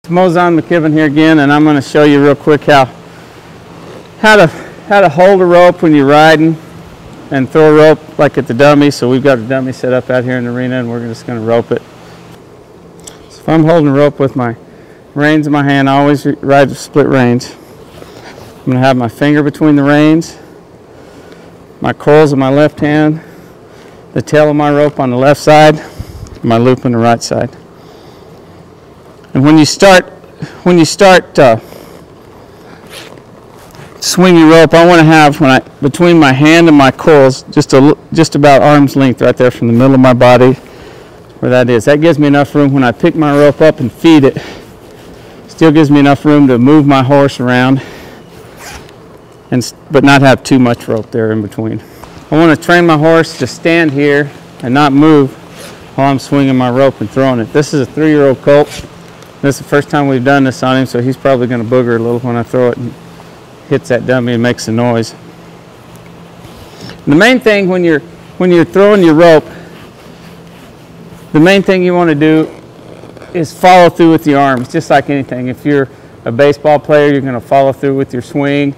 It's Mozaun McKibben here again, and I'm going to show you real quick how to hold a rope when you're riding and throw a rope like at the dummy. So we've got a dummy set up out here in the arena, and we're just going to rope it. So if I'm holding a rope with my reins in my hand, I always ride the split reins. I'm going to have my finger between the reins, my coils in my left hand, the tail of my rope on the left side, my loop on the right side. And when you start swinging rope, I want to have between my hand and my coils just about arm's length right there from the middle of my body, where that is. That gives me enough room when I pick my rope up and feed it. Still gives me enough room to move my horse around, but not have too much rope there in between. I want to train my horse to stand here and not move while I'm swinging my rope and throwing it. This is a 3-year-old colt. This is the first time we've done this on him, so he's probably going to booger a little when I throw it and hits that dummy and makes a noise. And the main thing when you're throwing your rope, the main thing you want to do is follow through with your arms, just like anything. If you're a baseball player, you're going to follow through with your swing,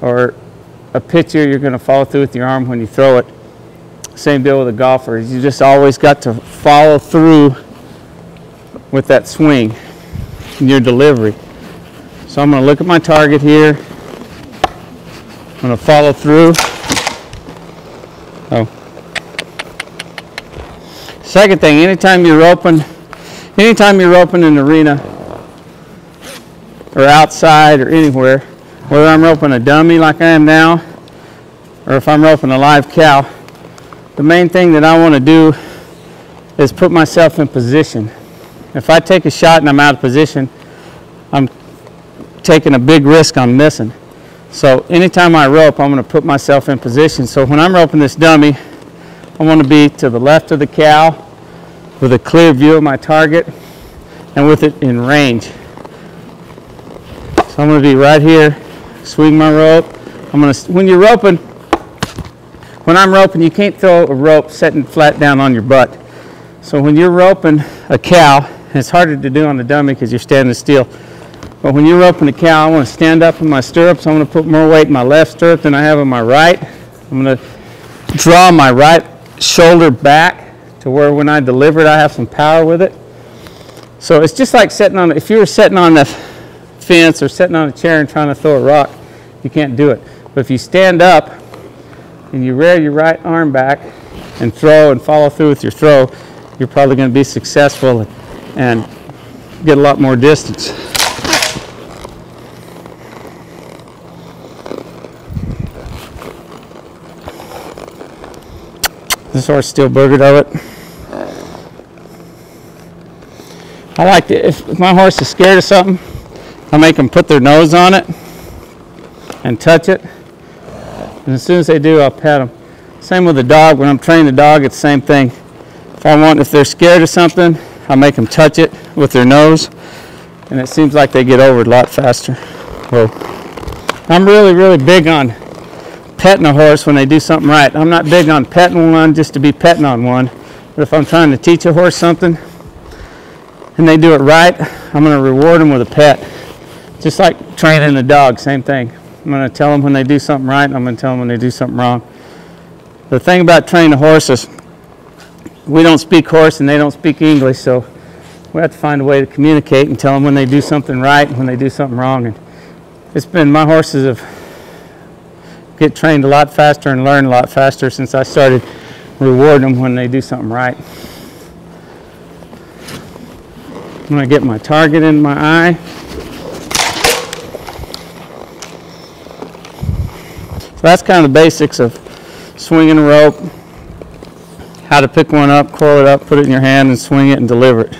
or a pitcher, you're going to follow through with your arm when you throw it. Same deal with a golfer. You just always got to follow through with that swing in your delivery. So I'm going to look at my target here. I'm going to follow through. Second thing, anytime you're roping in the arena or outside or anywhere, whether I'm roping a dummy like I am now, or if I'm roping a live cow, the main thing that I want to do is put myself in position. If I take a shot and I'm out of position, I'm taking a big risk on missing. So anytime I rope, I'm going to put myself in position. So when I'm roping this dummy, I want to be to the left of the cow with a clear view of my target and with it in range. So I'm going to be right here, swing my rope. When I'm roping, you can't throw a rope sitting flat down on your butt. So when you're roping a cow, it's harder to do on the dummy because you're standing still. But when you're roping a cow, I want to stand up in my stirrups. I'm going to put more weight in my left stirrup than I have in my right. I'm going to draw my right shoulder back to where when I deliver it, I have some power with it. So it's just like if you were sitting on the fence or sitting on a chair and trying to throw a rock, you can't do it. But if you stand up and you rear your right arm back and throw and follow through with your throw, you're probably going to be successful and get a lot more distance. This horse still boogered of it. I like to, if my horse is scared of something, I make them put their nose on it and touch it. And as soon as they do, I'll pet them. Same with the dog. When I'm training the dog, it's the same thing. If they're scared of something, I make them touch it with their nose, and it seems like they get over it a lot faster. Well, I'm really, really big on petting a horse when they do something right. I'm not big on petting one just to be petting on one. But if I'm trying to teach a horse something and they do it right, I'm going to reward them with a pet. Just like training a dog, same thing. I'm going to tell them when they do something right, and I'm going to tell them when they do something wrong. The thing about training a horse is we don't speak horse and they don't speak English, so we have to find a way to communicate and tell them when they do something right and when they do something wrong. And my horses have get trained a lot faster and learn a lot faster since I started rewarding them when they do something right. I'm going to get my target in my eye. So that's kind of the basics of swinging a rope, how to pick one up, coil it up, put it in your hand and swing it and deliver it.